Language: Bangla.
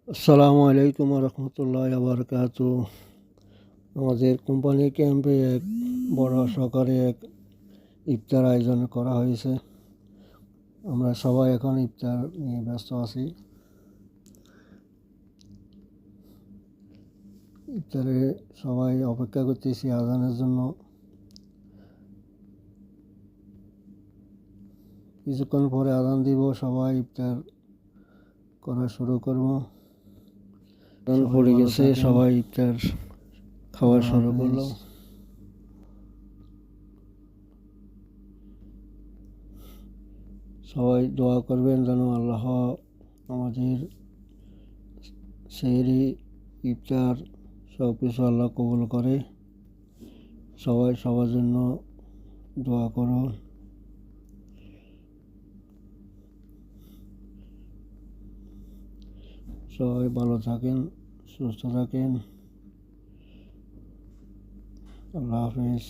আসসালামু আলাইকুম রহমতুল্লাহ বারকাত। আমাদের কোম্পানি ক্যাম্পে এক বড় সহকারে এক ইফতার আয়োজন করা হয়েছে। আমরা সবাই এখন ইফতার নিয়ে ব্যস্ত আছি। ইফতারে সবাই অপেক্ষা করতেছি আজানের জন্য। কিছুক্ষণ পরে আজান দিব, সবাই ইফতার করা শুরু করব। আজান পড়ে গেছে, সবাই ইফতার খাওয়া শুরু করলো। সবাই দোয়া করবেন যেন আল্লাহ আমাদের সেহরি ইফতার সব কিছু আল্লাহ কবুল করে। সবাই সবার জন্য দোয়া করো। সবাই ভালো থাকেন, সুস্থ থাকেন। আল্লাহ হাফেজ।